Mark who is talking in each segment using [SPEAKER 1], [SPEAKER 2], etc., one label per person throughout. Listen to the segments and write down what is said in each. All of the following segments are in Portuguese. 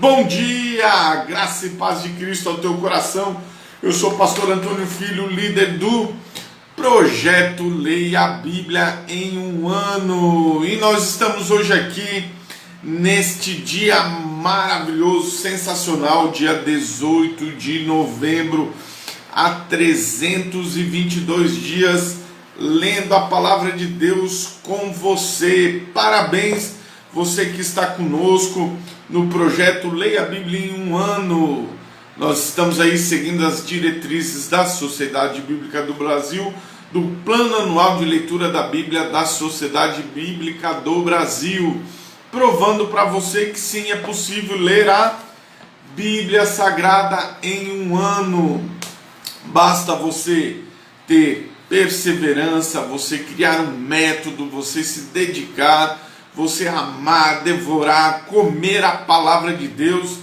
[SPEAKER 1] Bom dia, graça e paz de Cristo ao teu coração. Eu sou o pastor Antônio Filho, líder do projeto Leia a Bíblia em um Ano. E nós estamos hoje aqui neste dia maravilhoso, sensacional, dia 18 de novembro, há 322 dias, lendo a palavra de Deus com você. Parabéns, você que está conosco no projeto Leia a Bíblia em um Ano. Nós estamos aí seguindo as diretrizes da Sociedade Bíblica do Brasil, do Plano Anual de Leitura da Bíblia da Sociedade Bíblica do Brasil, provando para você que sim, é possível ler a Bíblia Sagrada em um ano. Basta você ter perseverança, você criar um método, você se dedicar, você amar, devorar, comer a palavra de Deus,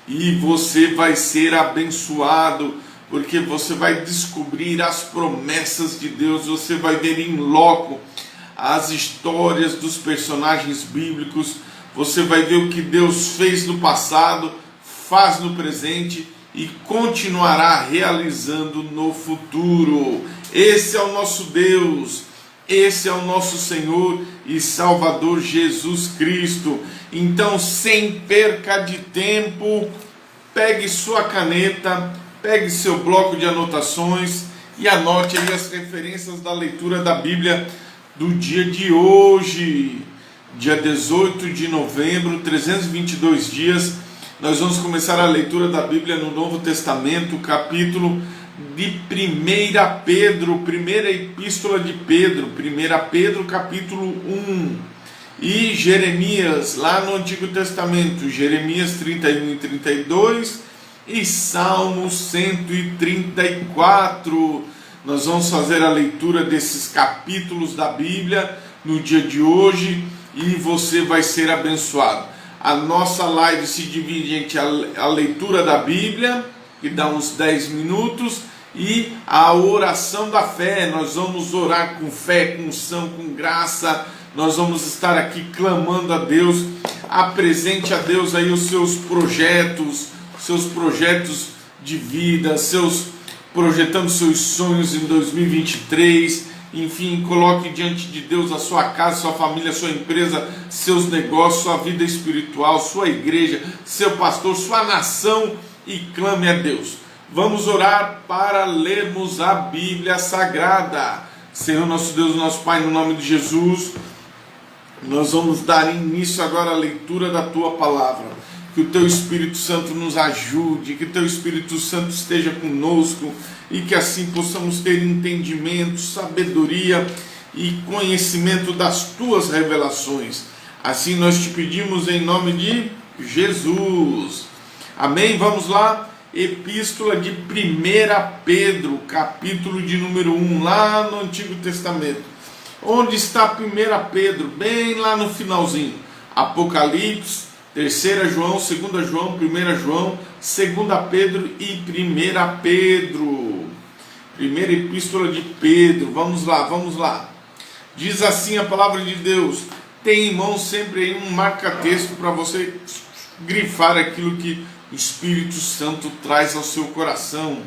[SPEAKER 1] e você vai ser abençoado, porque você vai descobrir as promessas de Deus, você vai ver em loco as histórias dos personagens bíblicos, você vai ver o que Deus fez no passado, faz no presente e continuará realizando no futuro. Esse é o nosso Deus, esse é o nosso Senhor e Salvador Jesus Cristo. Então, sem perca de tempo, pegue sua caneta, pegue seu bloco de anotações e anote aí as referências da leitura da Bíblia do dia de hoje, dia 18 de novembro, 322 dias. Nós vamos começar a leitura da Bíblia no Novo Testamento, capítulo de 1 Pedro, primeira epístola de Pedro, 1 Pedro capítulo 1, e Jeremias, lá no Antigo Testamento, Jeremias 31 e 32 e Salmo 134. Nós vamos fazer a leitura desses capítulos da Bíblia no dia de hoje e você vai ser abençoado. A nossa live se divide entre a leitura da Bíblia, que dá uns 10 minutos, e a oração da fé. Nós vamos orar com fé, com unção, com graça. Nós vamos estar aqui clamando a Deus. Apresente a Deus aí os seus projetos de vida, projetando seus sonhos em 2023. Enfim, coloque diante de Deus a sua casa, sua família, sua empresa, seus negócios, sua vida espiritual, sua igreja, seu pastor, sua nação, e clame a Deus. Vamos orar para lermos a Bíblia Sagrada. Senhor nosso Deus, nosso Pai, no nome de Jesus, nós vamos dar início agora à leitura da Tua Palavra. Que o Teu Espírito Santo nos ajude, que o Teu Espírito Santo esteja conosco e que assim possamos ter entendimento, sabedoria e conhecimento das Tuas revelações. Assim nós te pedimos em nome de Jesus. Amém? Vamos lá. Epístola de 1 Pedro, capítulo de número 1, lá no Antigo Testamento. Onde está 1 Pedro? Bem lá no finalzinho. Apocalipse, 3 João, 2 João, 1 João, 2 Pedro e 1 Pedro. Primeira Epístola de Pedro. Vamos lá. Diz assim a palavra de Deus. Tem em mão sempre aí um marca-texto para você grifar aquilo que o Espírito Santo traz ao seu coração.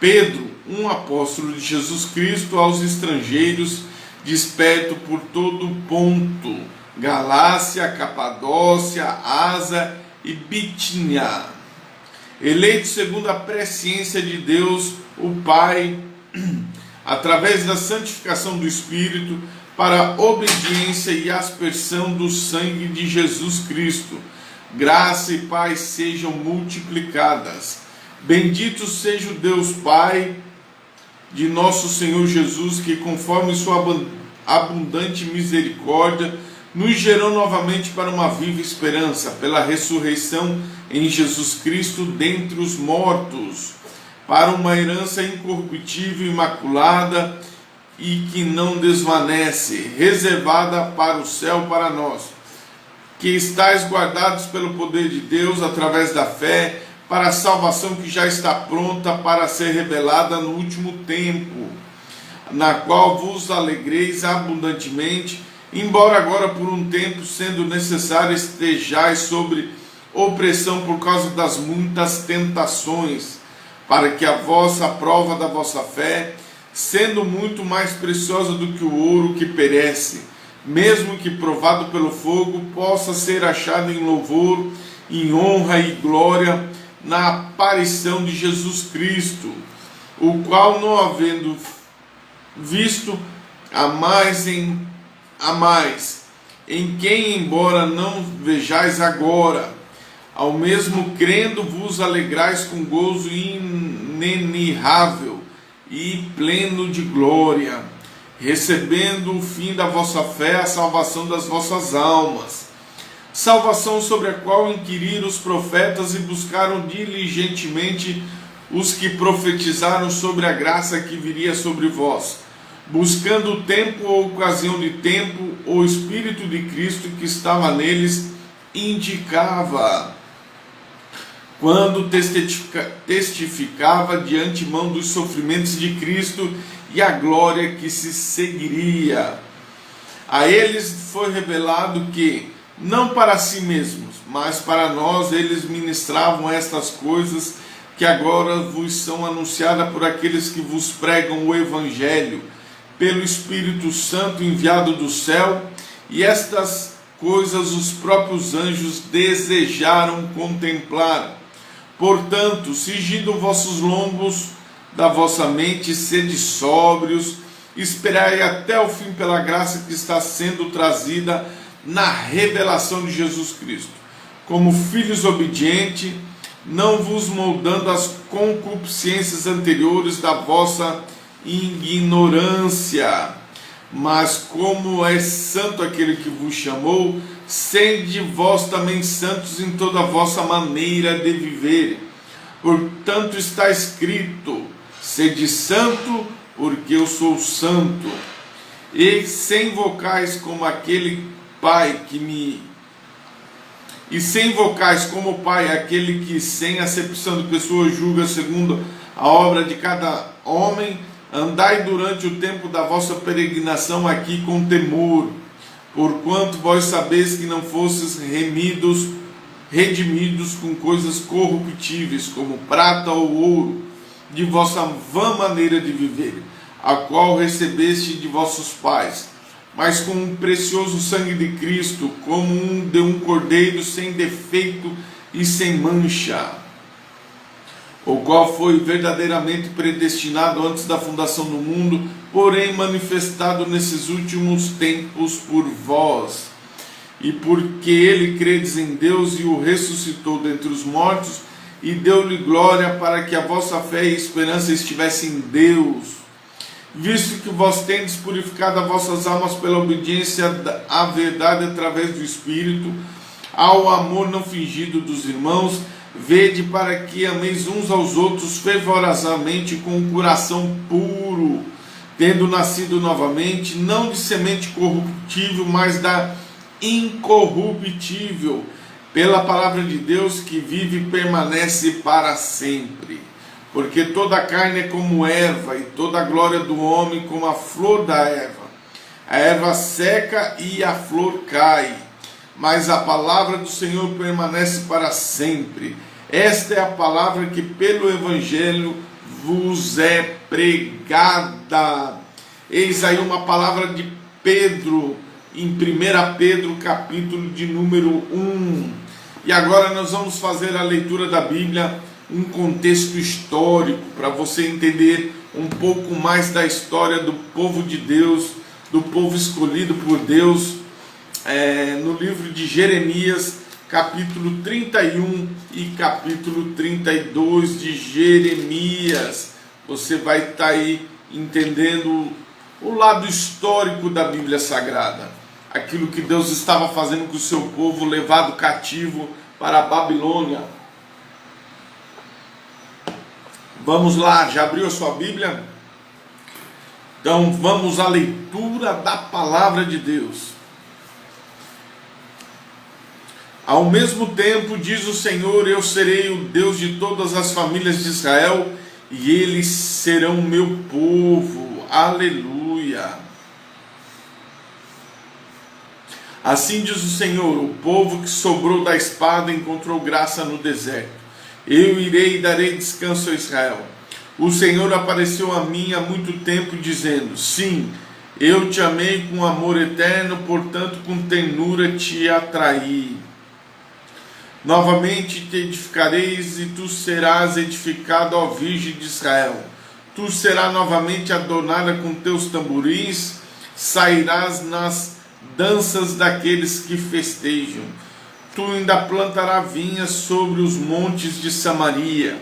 [SPEAKER 1] Pedro, um apóstolo de Jesus Cristo, aos estrangeiros, disperso por todo o Ponto, Galácia, Capadócia, Ásia e Bitínia, eleito segundo a presciência de Deus, o Pai, através da santificação do Espírito, para a obediência e aspersão do sangue de Jesus Cristo. Graça e paz sejam multiplicadas. Bendito seja o Deus Pai de nosso Senhor Jesus, que conforme sua abundante misericórdia nos gerou novamente para uma viva esperança, pela ressurreição em Jesus Cristo dentre os mortos, para uma herança incorruptível, imaculada e que não desvanece, reservada para o céu para nós, que estáis guardados pelo poder de Deus através da fé, para a salvação que já está pronta para ser revelada no último tempo, na qual vos alegreis abundantemente, embora agora por um tempo, sendo necessário, estejais sobre opressão por causa das muitas tentações, para que a vossa prova da vossa fé, sendo muito mais preciosa do que o ouro que perece, mesmo que provado pelo fogo, possa ser achado em louvor, em honra e glória na aparição de Jesus Cristo, o qual, não havendo visto a mais, em quem, embora não vejais agora, ao mesmo crendo vos alegrais com gozo inenarrável e pleno de glória, recebendo o fim da vossa fé, a salvação das vossas almas, salvação sobre a qual inquiriram os profetas e buscaram diligentemente os que profetizaram sobre a graça que viria sobre vós, buscando o tempo ou ocasião de tempo, o Espírito de Cristo que estava neles indicava, quando testificava de antemão dos sofrimentos de Cristo e a glória que se seguiria. A eles foi revelado que, não para si mesmos, mas para nós, eles ministravam estas coisas que agora vos são anunciadas por aqueles que vos pregam o Evangelho, pelo Espírito Santo enviado do céu, e estas coisas os próprios anjos desejaram contemplar. Portanto, cingindo vossos lombos da vossa mente, sede sóbrios, esperai até o fim pela graça que está sendo trazida na revelação de Jesus Cristo. Como filhos obedientes, não vos moldando as concupiscências anteriores da vossa ignorância, mas como é santo aquele que vos chamou, sede vós também santos em toda a vossa maneira de viver. Portanto está escrito: sede santo, porque eu sou santo. E sem invocais como aquele Pai que me... E sem invocais como Pai aquele que, sem acepção de pessoas, julga segundo a obra de cada homem, andai durante o tempo da vossa peregrinação aqui com temor, porquanto vós sabeis que não fostes redimidos com coisas corruptíveis, como prata ou ouro, de vossa vã maneira de viver, a qual recebeste de vossos pais, mas com o precioso sangue de Cristo, como de um cordeiro sem defeito e sem mancha, o qual foi verdadeiramente predestinado antes da fundação do mundo, porém manifestado nesses últimos tempos por vós. E porque ele credes em Deus e o ressuscitou dentre os mortos, e deu-lhe glória, para que a vossa fé e esperança estivessem em Deus. Visto que vós tendes purificado as vossas almas pela obediência à verdade através do Espírito, ao amor não fingido dos irmãos, vede para que ameis uns aos outros fervorosamente com um coração puro, tendo nascido novamente, não de semente corruptível, mas da incorruptível, pela palavra de Deus que vive e permanece para sempre. Porque toda a carne é como erva, e toda a glória do homem como a flor da erva. A erva seca e a flor cai, mas a palavra do Senhor permanece para sempre. Esta é a palavra que pelo Evangelho vos é pregada. Eis aí uma palavra de Pedro, em 1 Pedro, capítulo de número 1. E agora nós vamos fazer a leitura da Bíblia, um contexto histórico, para você entender um pouco mais da história do povo de Deus, do povo escolhido por Deus, no livro de Jeremias, capítulo 31 e capítulo 32 de Jeremias. Você vai estar aí entendendo o lado histórico da Bíblia Sagrada, aquilo que Deus estava fazendo com o seu povo levado cativo para a Babilônia. Vamos lá, já abriu a sua Bíblia? Então vamos à leitura da palavra de Deus. Ao mesmo tempo, diz o Senhor, eu serei o Deus de todas as famílias de Israel, e eles serão meu povo. Aleluia. Assim diz o Senhor: o povo que sobrou da espada encontrou graça no deserto. Eu irei e darei descanso a Israel. O Senhor apareceu a mim há muito tempo, dizendo: sim, eu te amei com amor eterno, portanto com ternura te atraí. Novamente te edificareis, e tu serás edificado, ó Virgem de Israel. Tu serás novamente adornada com teus tamborins, sairás nas danças daqueles que festejam. Tu ainda plantarás vinhas sobre os montes de Samaria.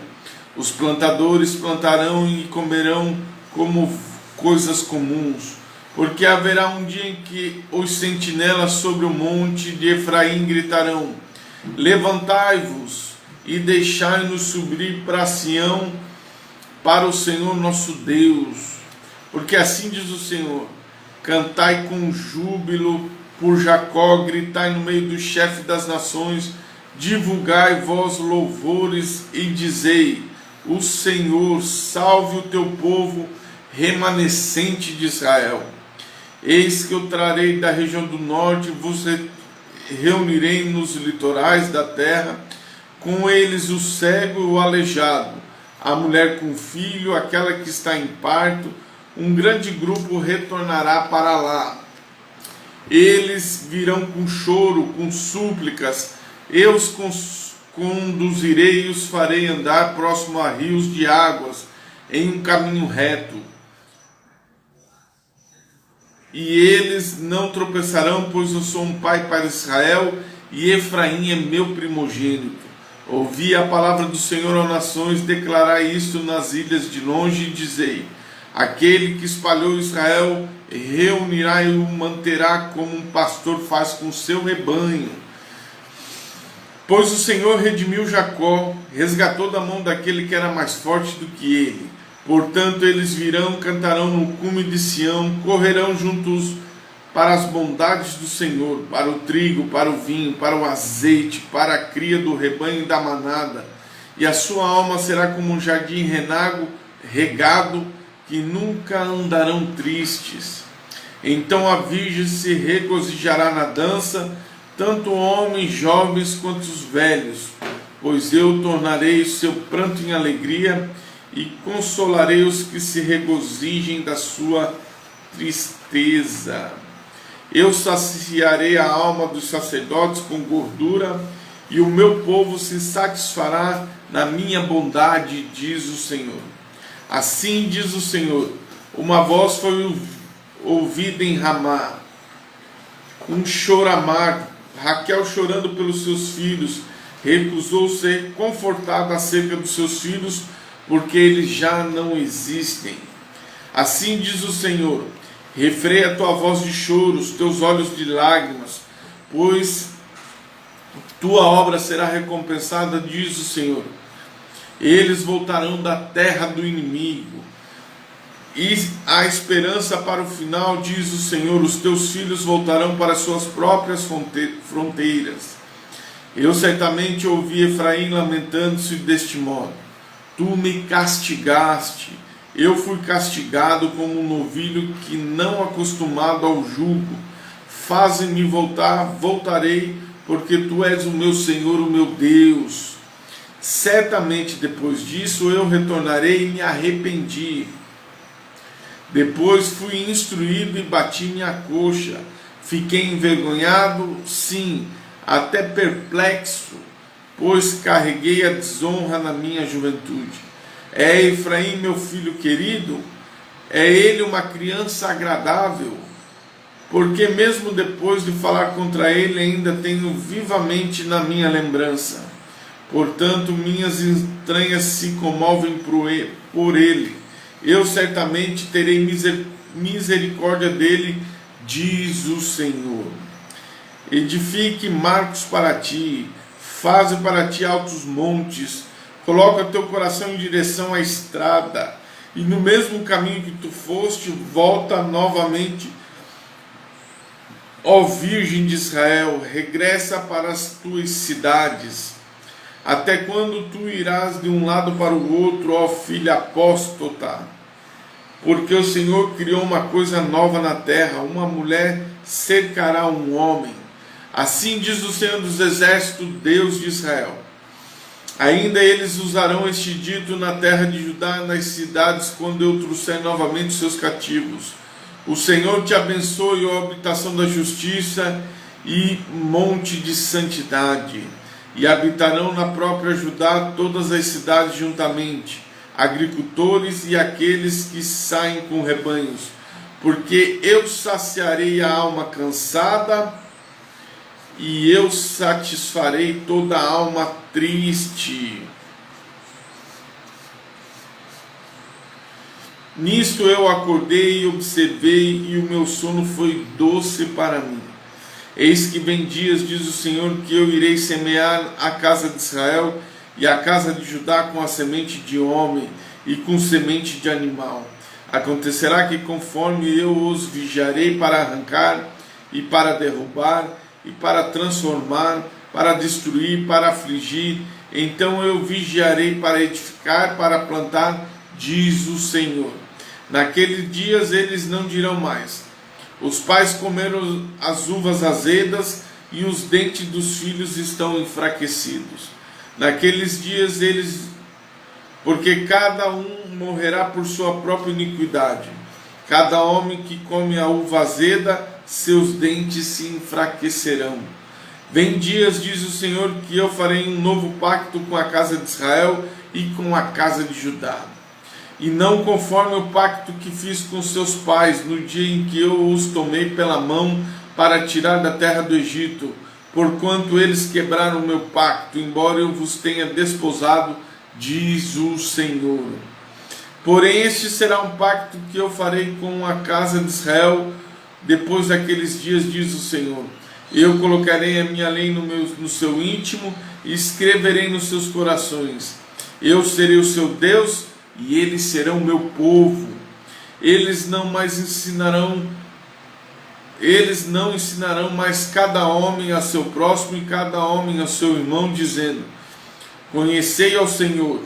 [SPEAKER 1] Os plantadores plantarão e comerão como coisas comuns, porque haverá um dia em que os sentinelas sobre o monte de Efraim gritarão: levantai-vos e deixai-nos subir para Sião, para o Senhor nosso Deus. Porque assim diz o Senhor: cantai com júbilo por Jacó, gritai no meio do chefe das nações, divulgai vós louvores e dizei: o Senhor salve o teu povo remanescente de Israel. Eis que eu trarei da região do norte, vos reunirei nos litorais da terra, com eles o cego e o aleijado, a mulher com filho, aquela que está em parto. Um grande grupo retornará para lá. Eles virão com choro, com súplicas. Eu os conduzirei e os farei andar próximo a rios de águas, em um caminho reto. E eles não tropeçarão, pois eu sou um pai para Israel, e Efraim é meu primogênito. Ouvi a palavra do Senhor, ó nações, declarai isto nas ilhas de longe, e dizei: aquele que espalhou Israel reunirá e o manterá como um pastor faz com seu rebanho. Pois o Senhor redimiu Jacó, resgatou da mão daquele que era mais forte do que ele. Portanto, eles virão, cantarão no cume de Sião, correrão juntos para as bondades do Senhor, para o trigo, para o vinho, para o azeite, para a cria do rebanho e da manada. E a sua alma será como um jardim regado, que nunca andarão tristes. Então a virgem se regozijará na dança, tanto homens jovens quanto os velhos, pois eu tornarei o seu pranto em alegria, e consolarei os que se regozijem da sua tristeza. Eu saciarei a alma dos sacerdotes com gordura, e o meu povo se satisfará na minha bondade, diz o Senhor. Assim diz o Senhor: uma voz foi ouvida em Ramá, um choro amargo, Raquel chorando pelos seus filhos, recusou ser confortada acerca dos seus filhos, porque eles já não existem. Assim diz o Senhor: refreia a tua voz de choros, teus olhos de lágrimas, pois tua obra será recompensada, diz o Senhor. Eles voltarão da terra do inimigo, e a esperança para o final, diz o Senhor. Os teus filhos voltarão para suas próprias fronteiras. Eu certamente ouvi Efraim lamentando-se deste modo: tu me castigaste, eu fui castigado como um novilho que não acostumado ao jugo. Faze-me voltar, voltarei, porque tu és o meu Senhor, o meu Deus. Certamente depois disso eu retornarei e me arrependi. Depois fui instruído e bati minha coxa. Fiquei envergonhado, sim, até perplexo, pois carreguei a desonra na minha juventude. É Efraim meu filho querido? É ele uma criança agradável? Porque mesmo depois de falar contra ele, ainda tenho vivamente na minha lembrança. Portanto, minhas entranhas se comovem por ele. Eu certamente terei misericórdia dele, diz o Senhor. Edifique marcos para ti, faze para ti altos montes, coloca teu coração em direção à estrada, e no mesmo caminho que tu foste, volta novamente. Ó Virgem de Israel, regressa para as tuas cidades. Até quando tu irás de um lado para o outro, ó filha apóstata? Porque o Senhor criou uma coisa nova na terra, uma mulher cercará um homem. Assim diz o Senhor dos Exércitos, Deus de Israel: ainda eles usarão este dito na terra de Judá, nas cidades, quando eu trouxer novamente os seus cativos. O Senhor te abençoe, ó habitação da justiça e monte de santidade. E habitarão na própria Judá todas as cidades juntamente, agricultores e aqueles que saem com rebanhos, porque eu saciarei a alma cansada e eu satisfarei toda a alma triste. Nisto eu acordei e observei, e o meu sono foi doce para mim. Eis que vem dias, diz o Senhor, que eu irei semear a casa de Israel e a casa de Judá com a semente de homem e com semente de animal. Acontecerá que conforme eu os vigiarei para arrancar e para derrubar e para transformar, para destruir, para afligir, então eu vigiarei para edificar, para plantar, diz o Senhor. Naqueles dias eles não dirão mais: os pais comeram as uvas azedas e os dentes dos filhos estão enfraquecidos. Naqueles dias porque cada um morrerá por sua própria iniquidade. Cada homem que come a uva azeda, seus dentes se enfraquecerão. Vem dias, diz o Senhor, que eu farei um novo pacto com a casa de Israel e com a casa de Judá. E não conforme o pacto que fiz com seus pais, no dia em que eu os tomei pela mão para tirar da terra do Egito, porquanto eles quebraram o meu pacto, embora eu vos tenha desposado, diz o Senhor. Porém este será um pacto que eu farei com a casa de Israel depois daqueles dias, diz o Senhor. Eu colocarei a minha lei no seu íntimo e escreverei nos seus corações. Eu serei o seu Deus e eles serão o meu povo. Eles não ensinarão mais cada homem a seu próximo e cada homem a seu irmão, dizendo: conhecei ao Senhor,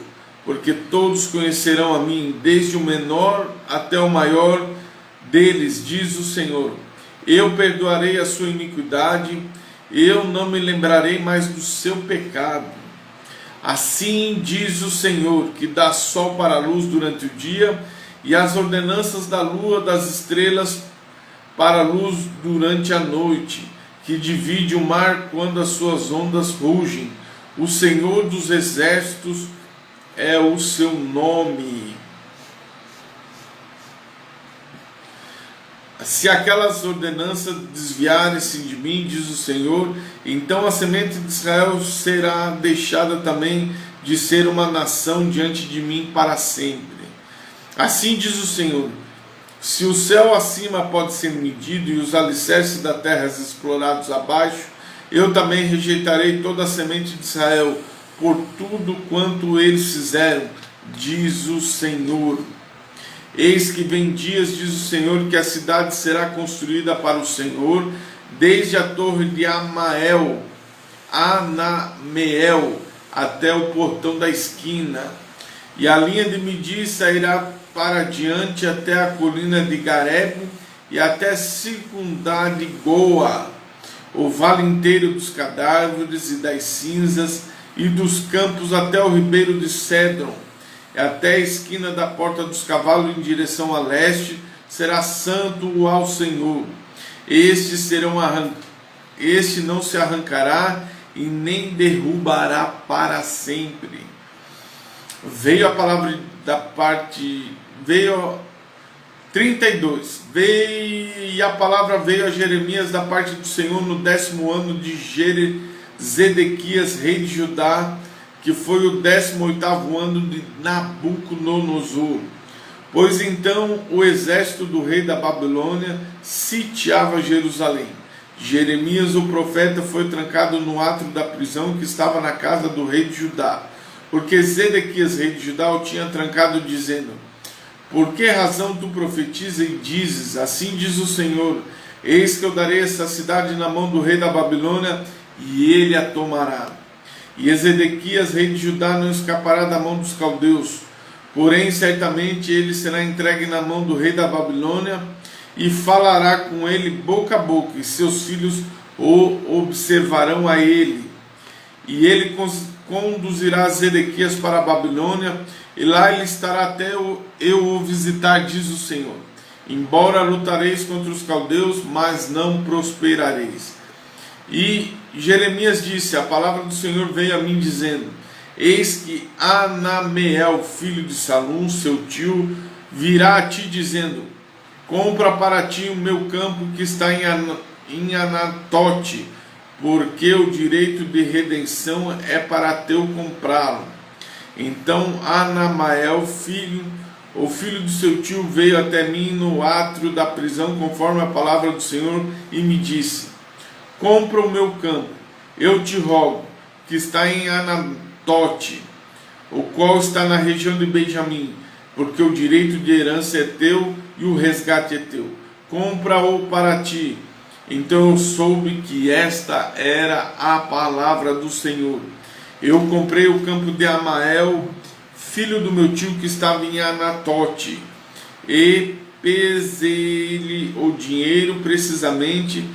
[SPEAKER 1] porque todos conhecerão a mim, desde o menor até o maior deles, diz o Senhor. Eu perdoarei a sua iniquidade, eu não me lembrarei mais do seu pecado. Assim diz o Senhor, que dá sol para a luz durante o dia, e as ordenanças da lua das estrelas para a luz durante a noite, que divide o mar quando as suas ondas rugem. O Senhor dos exércitos é o seu nome. Se aquelas ordenanças desviarem-se de mim, diz o Senhor, então a semente de Israel será deixada também de ser uma nação diante de mim para sempre. Assim diz o Senhor: se o céu acima pode ser medido e os alicerces da terra explorados abaixo, eu também rejeitarei toda a semente de Israel por tudo quanto eles fizeram, diz o Senhor. Eis que vem dias, diz o Senhor, que a cidade será construída para o Senhor, desde a torre de Anameel até o portão da esquina, e a linha de medir sairá para diante até a colina de Gareb e até circundar de Goa, o vale inteiro dos cadáveres e das cinzas, e dos campos até o ribeiro de Cédron, até a esquina da porta dos cavalos em direção a leste, será santo ao Senhor. Este não se arrancará e nem derrubará para sempre. Veio a palavra da parte, veio 32, e a palavra veio a Jeremias da parte do Senhor no 10º ano de Zedequias, rei de Judá, que foi o 18º ano de Nabucodonosor. Pois então o exército do rei da Babilônia sitiava Jerusalém. Jeremias, o profeta, foi trancado no átrio da prisão que estava na casa do rei de Judá, porque Zedequias, rei de Judá, o tinha trancado, dizendo: por que razão tu profetizas e dizes, assim diz o Senhor, eis que eu darei essa cidade na mão do rei da Babilônia, e ele a tomará. E Zedequias, rei de Judá, não escapará da mão dos caldeus, porém certamente ele será entregue na mão do rei da Babilônia, e falará com ele boca a boca, e seus filhos o observarão a ele, e ele conduzirá Zedequias para a Babilônia, e lá ele estará até eu o visitar, diz o Senhor. Embora lutareis contra os caldeus, mas não prosperareis. E Jeremias disse: a palavra do Senhor veio a mim dizendo: eis que Anameel, filho de Salum, seu tio, virá a ti dizendo: compra para ti o meu campo que está em Anatote, porque o direito de redenção é para teu comprá-lo. Então Anameel, o filho do seu tio, veio até mim no átrio da prisão, conforme a palavra do Senhor, e me disse: compra o meu campo, eu te rogo, que está em Anatote, o qual está na região de Benjamim, porque o direito de herança é teu e o resgate é teu. Compra-o para ti. Então eu soube que esta era a palavra do Senhor. Eu comprei o campo de Amael, filho do meu tio, que estava em Anatote, e pesei-lhe o dinheiro, precisamente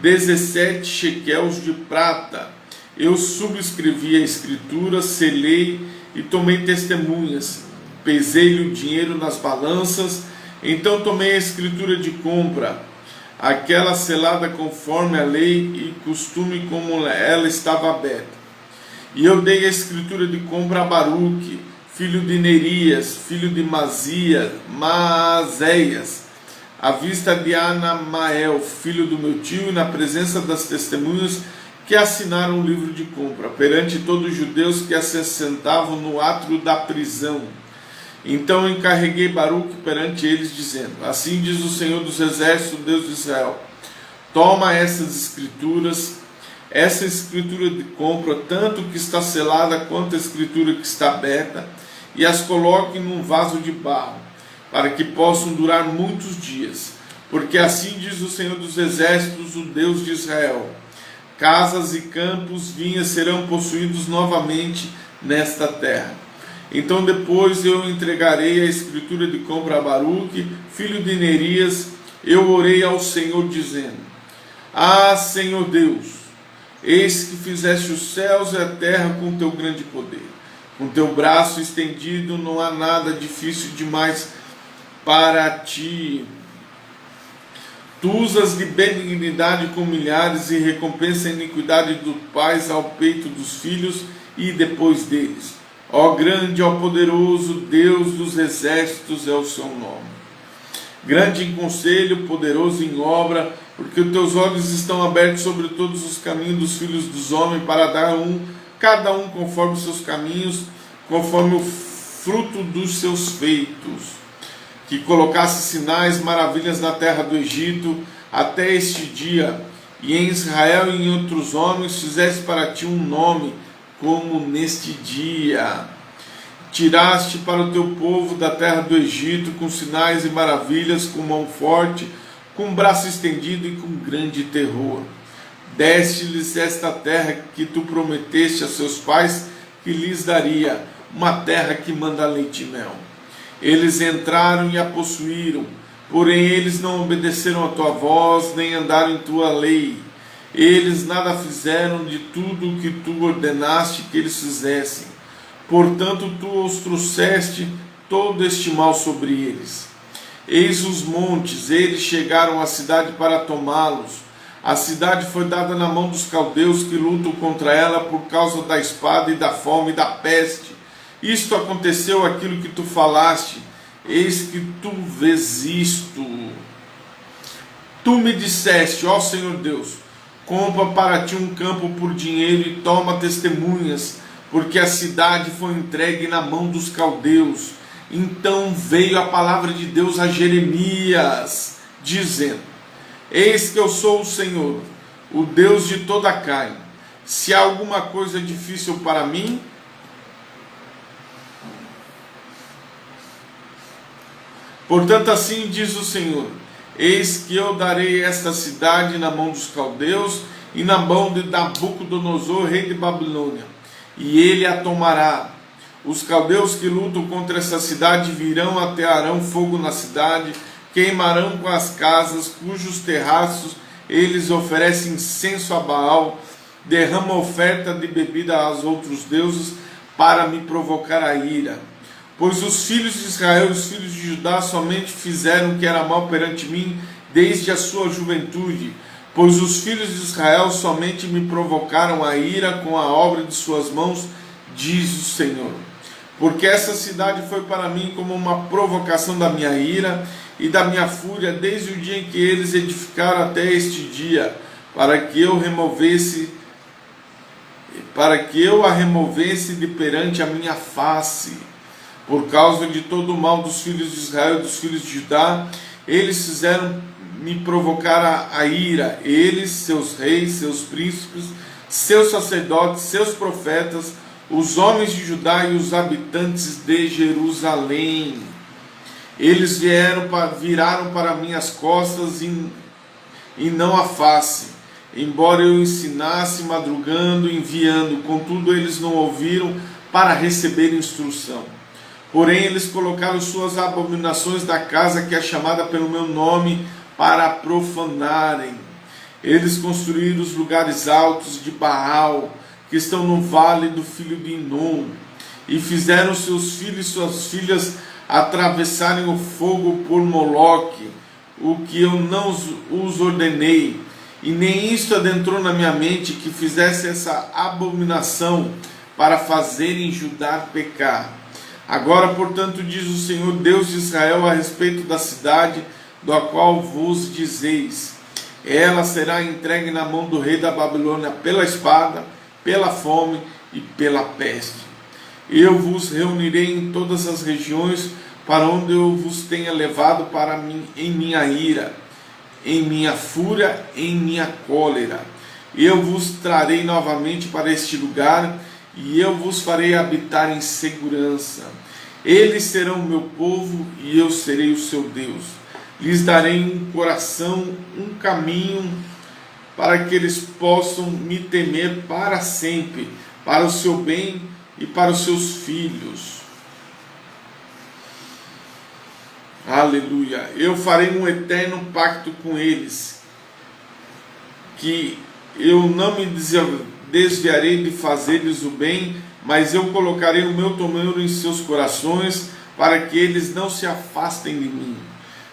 [SPEAKER 1] 17 shequels de prata. Eu subscrevi a escritura, selei e tomei testemunhas. Pesei-lhe o dinheiro nas balanças. Então tomei a escritura de compra, aquela selada conforme a lei e costume, como ela estava aberta. E eu dei a escritura de compra a Baruque, filho de Nerias, filho de Maazéias, à vista de Anamael, filho do meu tio, e na presença das testemunhas que assinaram o livro de compra, perante todos os judeus que se assentavam no átrio da prisão. Então encarreguei Baruque perante eles, dizendo: assim diz o Senhor dos Exércitos, Deus de Israel: toma essas escrituras, essa escritura de compra, tanto que está selada quanto a escritura que está aberta, e as coloque num vaso de barro, para que possam durar muitos dias. Porque assim diz o Senhor dos Exércitos, o Deus de Israel: casas e campos, vinhas serão possuídos novamente nesta terra. Então depois eu entregarei a escritura de compra a Baruque, filho de Nerias. Eu orei ao Senhor dizendo: ah, Senhor Deus, eis que fizeste os céus e a terra com teu grande poder. Com teu braço estendido não há nada difícil demais para ti. Tu usas de benignidade com milhares e recompensa a iniquidade dos pais ao peito dos filhos e depois deles. Ó grande, ó poderoso, Deus dos exércitos é o seu nome. Grande em conselho, poderoso em obra, porque os teus olhos estão abertos sobre todos os caminhos dos filhos dos homens, para dar cada um conforme os seus caminhos, conforme o fruto dos seus feitos. Que colocasse sinais, maravilhas na terra do Egito, até este dia, e em Israel e em outros homens fizeste para ti um nome, como neste dia. Tiraste para o teu povo da terra do Egito com sinais e maravilhas, com mão forte, com braço estendido e com grande terror. Deste-lhes esta terra que tu prometeste a seus pais que lhes daria, uma terra que manda leite e mel. Eles entraram e a possuíram, porém eles não obedeceram a tua voz, nem andaram em tua lei. Eles nada fizeram de tudo o que tu ordenaste que eles fizessem. Portanto, tu os trouxeste todo este mal sobre eles. Eis os montes, eles chegaram à cidade para tomá-los. A cidade foi dada na mão dos caldeus que lutam contra ela por causa da espada e da fome e da peste. Isto aconteceu aquilo que tu falaste, eis que tu vês isto. Tu me disseste, ó Senhor Deus, compra para ti um campo por dinheiro e toma testemunhas, porque a cidade foi entregue na mão dos caldeus. Então veio a palavra de Deus a Jeremias, dizendo: eis que eu sou o Senhor, o Deus de toda a carne. Se há alguma coisa difícil para mim, portanto assim diz o Senhor: eis que eu darei esta cidade na mão dos caldeus e na mão de Nabucodonosor, rei de Babilônia, e ele a tomará. Os caldeus que lutam contra essa cidade virão, atearão fogo na cidade, queimarão com as casas, cujos terraços eles oferecem incenso a Baal, derramam oferta de bebida aos outros deuses para me provocar a ira. Pois os filhos de Israel e os filhos de Judá somente fizeram o que era mal perante mim desde a sua juventude. Pois os filhos de Israel somente me provocaram a ira com a obra de suas mãos, diz o Senhor. Porque essa cidade foi para mim como uma provocação da minha ira e da minha fúria, desde o dia em que eles edificaram até este dia, para que eu a removesse de perante a minha face. Por causa de todo o mal dos filhos de Israel e dos filhos de Judá, eles fizeram me provocar a ira, eles, seus reis, seus príncipes, seus sacerdotes, seus profetas, os homens de Judá e os habitantes de Jerusalém. Eles viraram para minhas costas e não a face, embora eu ensinasse madrugando, enviando, contudo eles não ouviram para receber instrução. Porém eles colocaram suas abominações da casa que é chamada pelo meu nome para profanarem. Eles construíram os lugares altos de Baal, que estão no vale do filho de Inom, e fizeram seus filhos e suas filhas atravessarem o fogo por Moloque, o que eu não os ordenei, e nem isto adentrou na minha mente, que fizesse essa abominação para fazerem Judá pecar. Agora, portanto, diz o Senhor Deus de Israel a respeito da cidade, da qual vos dizeis: ela será entregue na mão do rei da Babilônia pela espada, pela fome e pela peste. Eu vos reunirei em todas as regiões para onde eu vos tenha levado para mim em minha ira, em minha fúria, em minha cólera. Eu vos trarei novamente para este lugar, e eu vos farei habitar em segurança. Eles serão o meu povo, e eu serei o seu Deus. Lhes darei um coração, um caminho, para que eles possam me temer para sempre, para o seu bem e para os seus filhos. Aleluia. Eu farei um eterno pacto com eles, que eu não me desviarei de fazer-lhes o bem, mas eu colocarei o meu temor em seus corações, para que eles não se afastem de mim.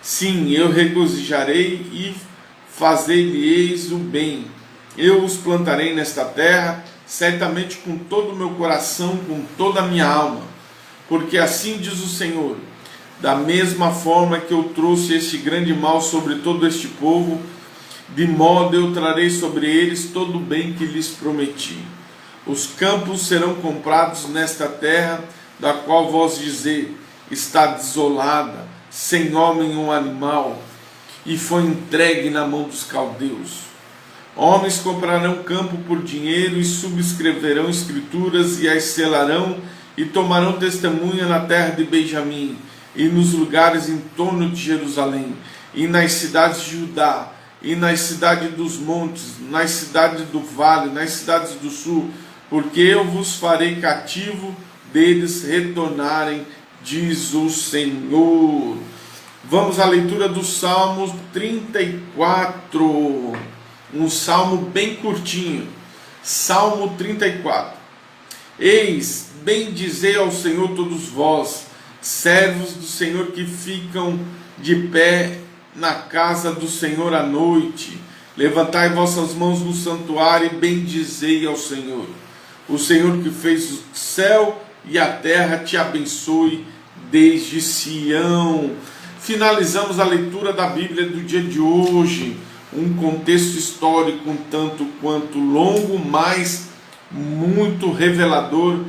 [SPEAKER 1] Sim, eu regozijarei e fazer-lhes o bem. Eu os plantarei nesta terra, certamente com todo o meu coração, com toda a minha alma. Porque assim diz o Senhor: da mesma forma que eu trouxe este grande mal sobre todo este povo, de modo eu trarei sobre eles todo o bem que lhes prometi. Os campos serão comprados nesta terra, da qual vós dizer: está desolada, sem homem ou animal, e foi entregue na mão dos caldeus. Homens comprarão campo por dinheiro e subscreverão escrituras e as selarão, e tomarão testemunha na terra de Benjamim e nos lugares em torno de Jerusalém, e nas cidades de Judá, e nas cidades dos montes, nas cidades do vale, nas cidades do sul, porque eu vos farei cativo deles retornarem, diz o Senhor. Vamos à leitura do Salmo 34, um salmo bem curtinho. Salmo 34. Eis, bendizei ao Senhor todos vós, servos do Senhor que ficam de pé na casa do Senhor à noite. Levantai vossas mãos no santuário e bendizei ao Senhor. O Senhor que fez o céu e a terra te abençoe desde Sião. Finalizamos a leitura da Bíblia do dia de hoje. Um contexto histórico um tanto quanto longo, mas muito revelador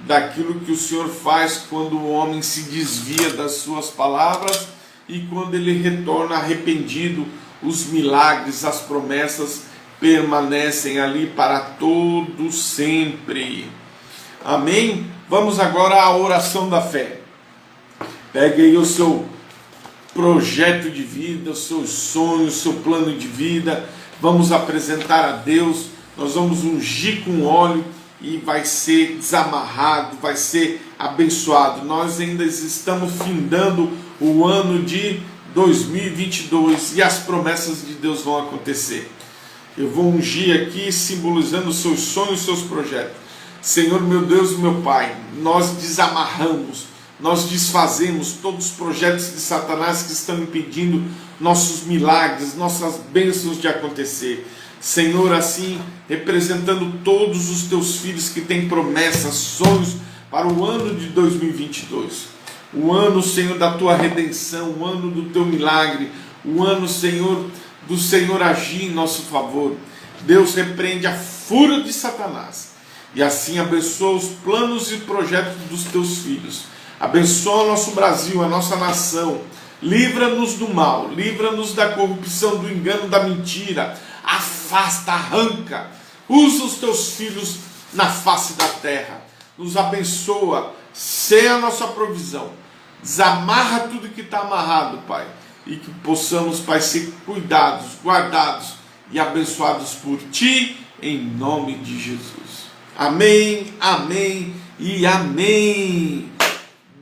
[SPEAKER 1] daquilo que o Senhor faz quando o homem se desvia das suas palavras e quando ele retorna arrependido. Os milagres, as promessas permanecem ali para todo sempre. Amém? Vamos agora à oração da fé. Pegue aí o seu projeto de vida, os seus sonhos, o seu plano de vida. Vamos apresentar a Deus. Nós vamos ungir com óleo e vai ser desamarrado, vai ser abençoado. Nós ainda estamos findando o ano de 2022 e as promessas de Deus vão acontecer. Eu vou ungir aqui, simbolizando os seus sonhos, os seus projetos. Senhor, meu Deus e meu Pai, nós desamarramos, nós desfazemos todos os projetos de Satanás que estão impedindo nossos milagres, nossas bênçãos de acontecer. Senhor, assim, representando todos os teus filhos que têm promessas, sonhos para o ano de 2022. O ano, Senhor, da tua redenção, o ano do teu milagre, o ano, Senhor, do Senhor agir em nosso favor. Deus, repreende a fúria de Satanás e assim abençoa os planos e projetos dos teus filhos. Abençoa o nosso Brasil, a nossa nação. Livra-nos do mal, livra-nos da corrupção, do engano, da mentira. Afasta, arranca. Usa os teus filhos na face da terra. Nos abençoa, seja a nossa provisão. Desamarra tudo que está amarrado, Pai. E que possamos, Pai, ser cuidados, guardados e abençoados por Ti, em nome de Jesus. Amém, amém e amém.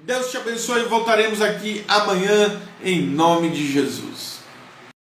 [SPEAKER 1] Deus te abençoe e voltaremos aqui amanhã, em nome de Jesus.